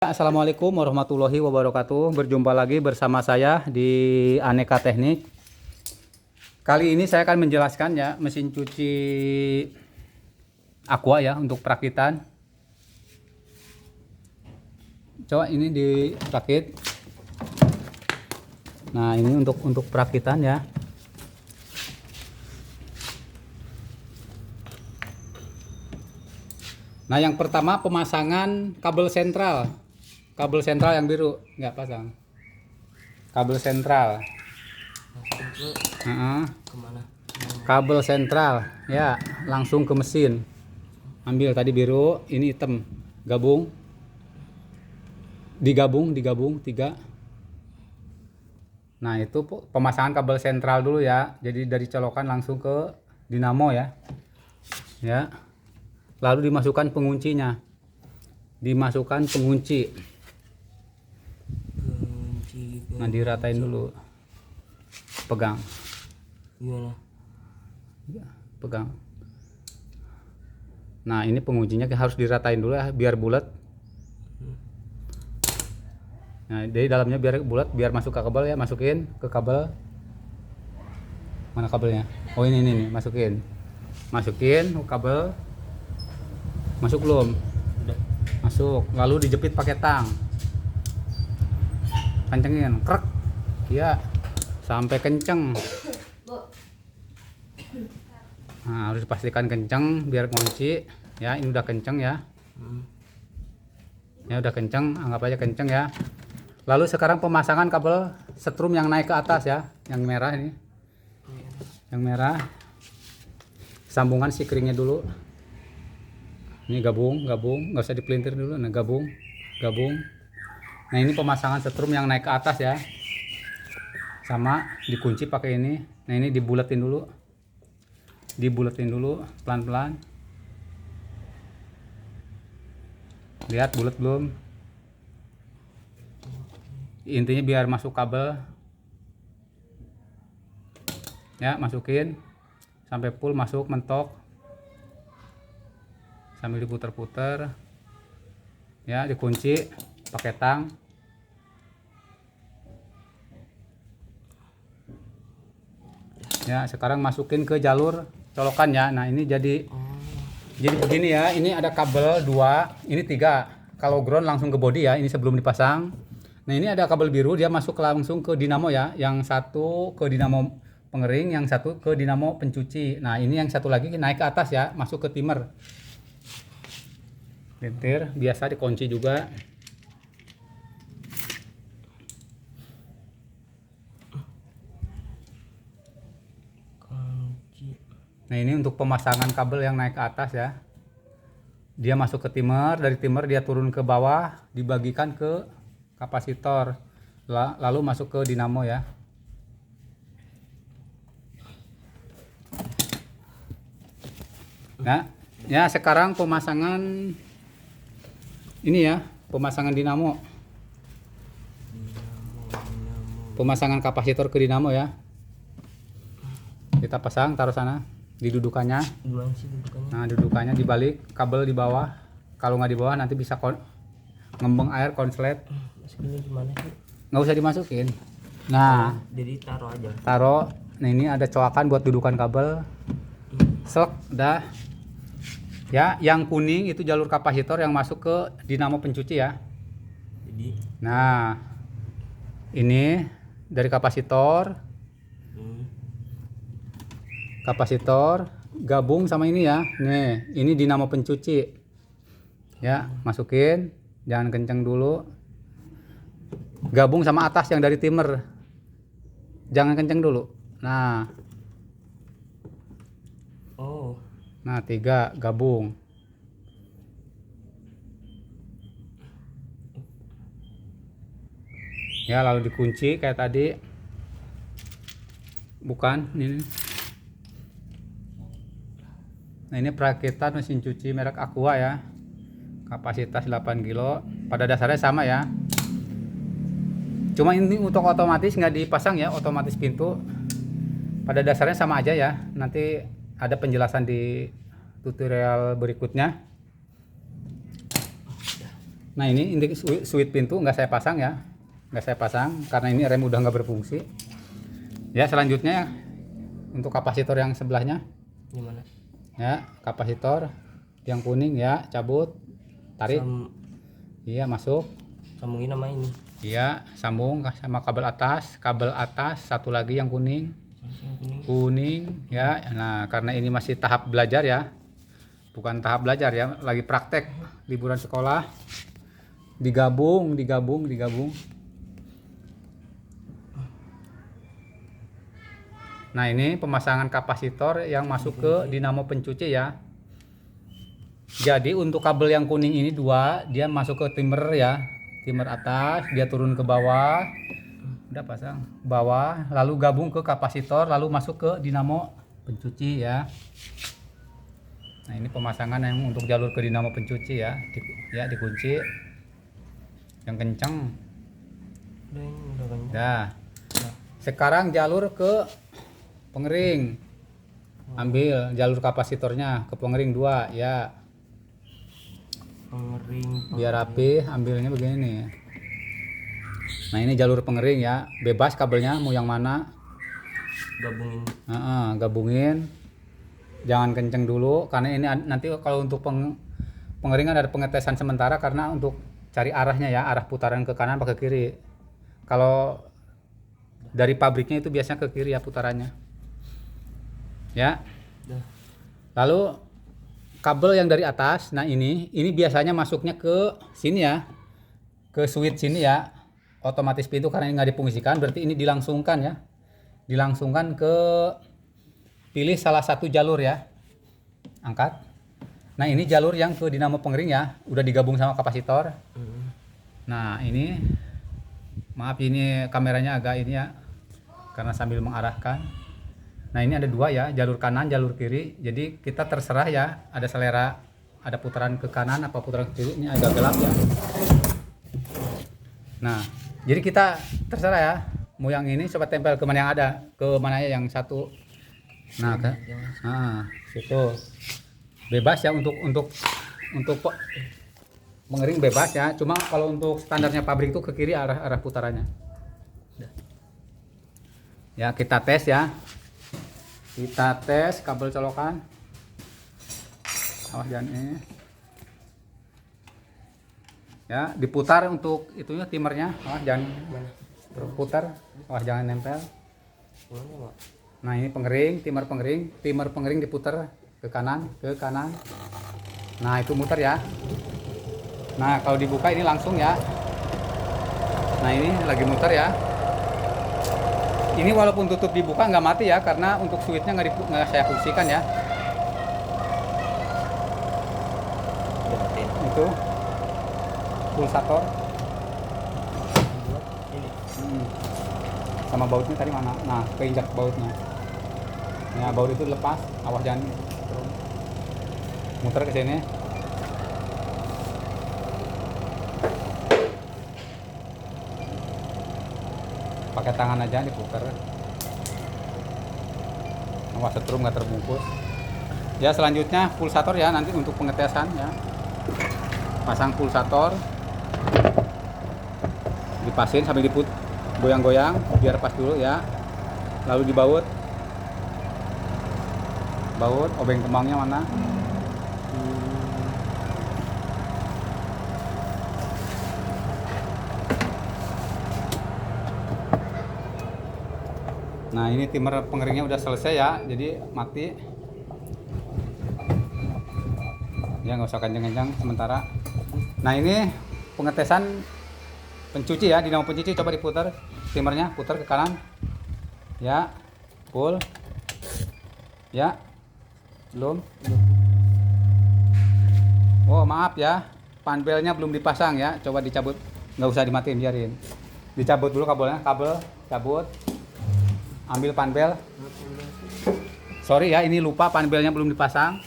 Assalamualaikum warahmatullahi wabarakatuh. Berjumpa lagi bersama saya di Aneka Teknik. Kali ini saya akan menjelaskan ya mesin cuci Aqua ya untuk perakitan. Coba ini dirakit. Nah, ini untuk perakitan ya. Nah, yang pertama pemasangan kabel sentral. Kabel sentral yang biru nggak pasang. Kabel sentral. Kemana? Kabel sentral ya, langsung ke mesin. Ambil tadi biru, ini hitam. Gabung. Digabung 3. Nah, itu pemasangan kabel sentral dulu ya. Jadi dari colokan langsung ke dinamo ya. Ya. Lalu dimasukkan penguncinya. Dimasukkan pengunci. Nah, diratain dulu. Pegang. Gimana? Pegang. Nah, ini penguncinya harus diratain dulu ya biar bulat. Nah, jadi dalamnya biar bulat, biar masuk ke kabel ya, masukin ke kabel. Mana kabelnya? Oh, ini nih, masukin. Masukin ke kabel. Masuk belum? Udah. Masuk. Lalu dijepit pakai tang. Kencengin, krek. Iya. Sampai kenceng. Nah, harus dipastikan kenceng biar kunci ya. Ini udah kenceng ya. Ya udah kenceng, anggap aja kenceng ya. Lalu sekarang pemasangan kabel setrum yang naik ke atas ya, yang merah ini. Yang merah. Sambungan sikringnya dulu. Ini gabung, nggak usah dipelintir dulu. Nah, gabung. Nah, ini pemasangan setrum yang naik ke atas ya. Sama dikunci pakai ini. Nah, ini dibulatin dulu. Pelan-pelan. Lihat bulat belum? Intinya biar masuk kabel. Ya, masukin sampai full, masuk mentok. Sambil diputar-putar. Ya, dikunci pakai tang. Ya, sekarang masukin ke jalur colokan ya. Nah, ini jadi begini ya. Ini ada kabel 2, ini 3. Kalau ground langsung ke body ya, ini sebelum dipasang. Nah, ini ada kabel biru, dia masuk langsung ke dinamo ya. Yang satu ke dinamo pengering, yang satu ke dinamo pencuci. Nah, ini yang satu lagi naik ke atas ya, masuk ke timer. Lentir, biasa dikunci juga. Nah, ini untuk pemasangan kabel yang naik ke atas ya. Dia masuk ke timer, dari timer dia turun ke bawah, dibagikan ke kapasitor. Lalu masuk ke dinamo ya. Nah, ya sekarang pemasangan ini ya, pemasangan dinamo. Pemasangan kapasitor ke dinamo ya. Kita pasang, taruh sana. Didudukannya. Gimana sih dudukannya? Nah, dudukannya dibalik, kabel di bawah. Kalau nggak di bawah nanti bisa ngembang air konslet. Masukinnya gimana sih? Nggak usah dimasukin. Nah, Jadi taruh aja. taruh. Nah, ini ada coakan buat dudukan kabel. Selek, dah. Ya, yang kuning itu jalur kapasitor yang masuk ke dinamo pencuci ya. Jadi Nah, ini dari kapasitor gabung sama ini ya. Nih, ini dinamo pencuci. Ya, masukin, jangan kenceng dulu. Gabung sama atas yang dari timer. Jangan kenceng dulu. Nah, 3 gabung. Ya, lalu dikunci kayak tadi. Bukan, ini. Nah, ini perakitan mesin cuci merek Aqua ya. Kapasitas 8 kilo. Pada dasarnya sama ya. Cuma ini untuk otomatis nggak dipasang ya, otomatis pintu. Pada dasarnya sama aja ya. Nanti ada penjelasan di tutorial berikutnya. Nah ini switch pintu nggak saya pasang ya, nggak saya pasang karena ini rem udah nggak berfungsi. Ya selanjutnya untuk kapasitor yang sebelahnya, Gimana? ya kapasitor yang kuning ya, cabut, tarik, iya masuk, Sambungin sama ini. iya sambung sama kabel atas satu lagi yang kuning, ya. Nah karena ini masih tahap belajar ya, bukan tahap belajar ya, lagi praktek liburan sekolah, digabung. Nah ini pemasangan kapasitor yang masuk ke dinamo pencuci ya. Jadi untuk kabel yang kuning ini dua, dia masuk ke timer ya, timer atas, dia turun ke bawah, udah pasang bawah, lalu gabung ke kapasitor, lalu masuk ke dinamo pencuci ya. Nah ini pemasangan yang untuk jalur ke dinamo pencuci ya, dikunci yang kencang. Udah kencang. Dah. Sekarang jalur ke pengering, ambil jalur kapasitornya ke pengering 2 ya, Pengering. biar rapi ambilnya begini nih. Nah ini jalur pengering ya, bebas kabelnya mau yang mana, Gabungin. gabungin, jangan kenceng dulu karena ini nanti kalau untuk pengeringan ada pengetesan sementara karena untuk cari arahnya ya, arah putaran ke kanan apa ke kiri. Kalau dari pabriknya itu biasanya ke kiri ya putarannya ya. Lalu kabel yang dari atas, nah ini biasanya masuknya ke sini ya, ke switch sini ya, otomatis pintu karena ini nggak difungsikan, berarti ini dilangsungkan ya, dilangsungkan ke, pilih salah satu jalur ya, angkat. Nah ini jalur yang ke dinamo pengering ya, udah digabung sama kapasitor. Nah ini maaf ini kameranya agak ini ya, karena sambil mengarahkan. Nah ini ada dua ya, jalur kanan, jalur kiri. Jadi kita terserah ya, ada selera, ada putaran ke kanan apa putaran ke kiri. Ini agak gelap ya. Nah jadi kita terserah ya, mau yang ini coba tempel ke mana yang ada, ke mana yang satu. Nah ke, situ bebas ya untuk mengering bebas ya. Cuma kalau untuk standarnya pabrik itu ke kiri arah putarannya. Ya kita tes ya. Kita tes kabel colokan. Awas jangan ini. Ya, diputar untuk itunya timernya. Awas jangan berputar. Awas jangan nempel. Nah, ini pengering, timer pengering diputar ke kanan. Nah, itu muter ya. Nah, kalau dibuka ini langsung ya. Nah, ini lagi muter ya. Ini walaupun tutup dibuka nggak mati ya, karena untuk switchnya nggak saya fungsikan ya. Itu pulsator. Sama bautnya tadi mana? Nah, keinjak bautnya. Nah, baut itu lepas, awas jangan muter ke sini. Pakai tangan aja diputar. Awas setrum nggak terbungkus. Ya selanjutnya pulsator ya, nanti untuk pengetesan ya. Pasang pulsator, dipasin sambil goyang-goyang biar pas dulu ya. Lalu dibaut, obeng kembangnya mana. Nah ini timer pengeringnya udah selesai ya, jadi mati ya, nggak usah kencang-kencang sementara. Nah ini pengetesan pencuci ya, dinamo pencuci, coba diputar timernya, putar ke kanan ya, full ya, belum. Oh maaf ya, panbelnya belum dipasang ya, coba dicabut, nggak usah dimatiin, biarin dicabut dulu kabel cabut. Ambil panbel. Sorry ya, ini lupa panbelnya belum dipasang.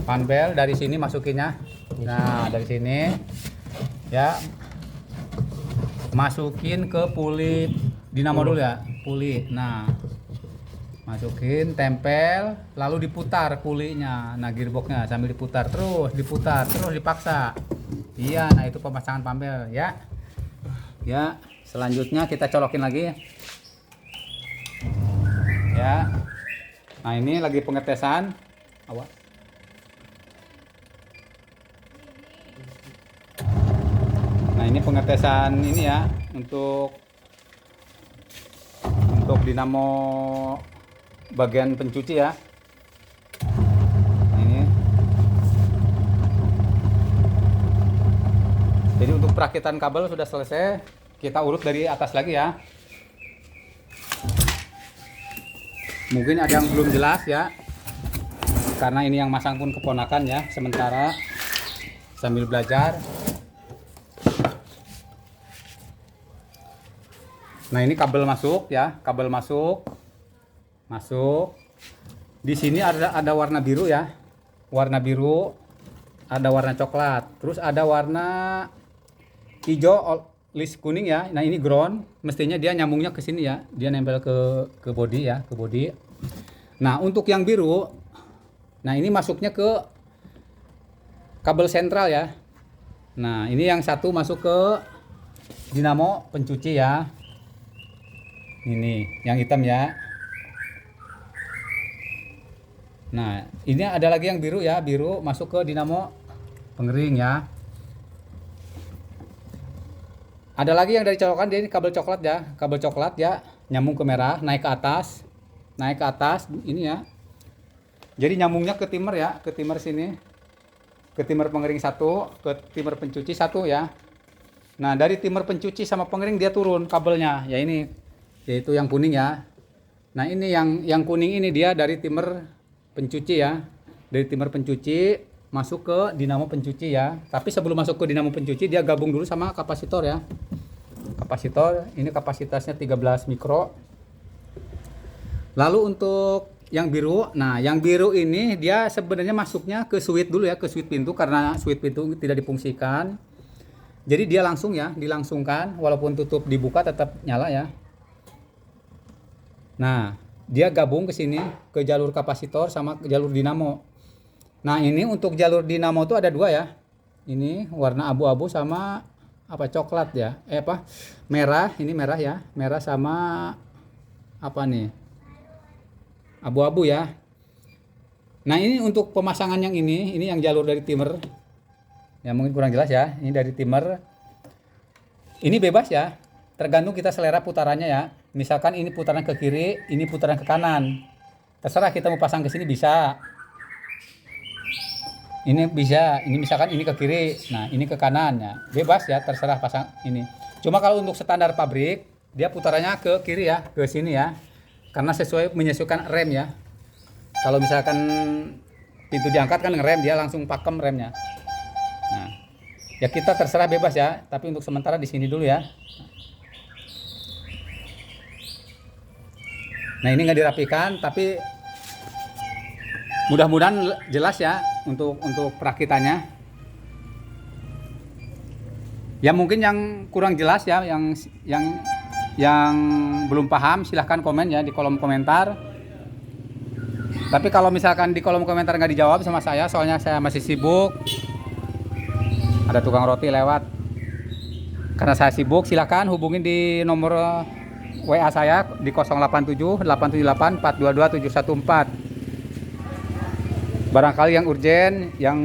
Panbel dari sini masukinnya. Nah, dari sini ya. Masukin ke puli dinamo dulu ya, puli. Nah, Masukin, tempel, lalu diputar kulinya. Nah, gearboxnya sambil diputar terus dipaksa. Iya, nah itu pemasangan pambel ya. Ya, selanjutnya kita colokin lagi. Ya. Nah, ini lagi pengetesan. Awas. Nah, ini pengetesan ini ya untuk dinamo bagian pencuci ya. Nah, ini. Jadi untuk perakitan kabel sudah selesai. Kita urut dari atas lagi ya. Mungkin ada yang belum jelas ya. Karena ini yang masang pun keponakan ya sementara sambil belajar. Nah, ini kabel masuk ya, kabel masuk. Di sini ada warna biru ya. Warna biru, ada warna coklat, terus ada warna hijau list kuning ya. Nah, ini ground, mestinya dia nyambungnya ke sini ya. Dia nempel ke bodi ya, ke bodi. Nah, untuk yang biru, nah ini masuknya ke kabel sentral ya. Nah, ini yang satu masuk ke dinamo pencuci ya. Ini yang hitam ya. Nah, ini ada lagi yang biru ya, biru masuk ke dinamo pengering ya. Ada lagi yang dari colokan, dia ini kabel coklat ya, nyambung ke merah, naik ke atas ini ya. Jadi nyambungnya ke timer ya, ke timer sini, ke timer pengering satu, ke timer pencuci satu ya. Nah, dari timer pencuci sama pengering dia turun kabelnya, ya ini, yaitu yang kuning ya. Nah, ini yang kuning ini dia dari timer pencuci ya, dari timer pencuci masuk ke dinamo pencuci ya. Tapi sebelum masuk ke dinamo pencuci dia gabung dulu sama kapasitor ya. Kapasitor ini kapasitasnya 13 mikro. Lalu untuk yang biru, nah yang biru ini dia sebenarnya masuknya ke switch dulu ya, ke switch pintu karena switch pintu tidak difungsikan. Jadi dia langsung ya, dilangsungkan walaupun tutup dibuka tetap nyala ya. Nah, dia gabung ke sini ke jalur kapasitor sama ke jalur dinamo. Nah, ini untuk jalur dinamo itu ada dua ya. Ini warna abu-abu sama apa coklat ya. Merah, ini merah ya. Merah sama apa nih? Abu-abu ya. Nah, ini untuk pemasangan yang ini yang jalur dari timer. Ya, mungkin kurang jelas ya. Ini dari timer. Ini bebas ya. Tergantung kita selera putarannya ya. Misalkan ini putaran ke kiri, ini putaran ke kanan. Terserah kita mau pasang ke sini bisa. Ini bisa, ini misalkan ini ke kiri, nah ini ke kanan ya. Bebas ya, terserah pasang ini. Cuma kalau untuk standar pabrik, dia putarannya ke kiri ya, ke sini ya. Karena menyesuaikan rem ya. Kalau misalkan pintu diangkat kan ngerem, dia langsung pakem remnya. Nah, ya kita terserah bebas ya, tapi untuk sementara di sini dulu ya. Nah, ini nggak dirapikan, tapi mudah-mudahan jelas ya untuk perakitannya. Ya mungkin yang kurang jelas ya, yang belum paham silahkan komen ya di kolom komentar. Tapi kalau misalkan di kolom komentar nggak dijawab sama saya, soalnya saya masih sibuk. Ada tukang roti lewat. Karena saya sibuk, silahkan hubungin di nomor WA saya di 087 878 422 714. Barangkali yang urgen, yang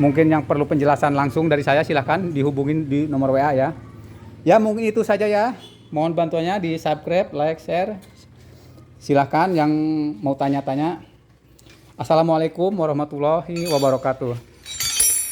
mungkin yang perlu penjelasan langsung dari saya, silahkan dihubungin di nomor WA ya. Ya mungkin itu saja ya. Mohon bantuannya di subscribe, like, share. Silahkan yang mau tanya-tanya. Assalamualaikum warahmatullahi wabarakatuh.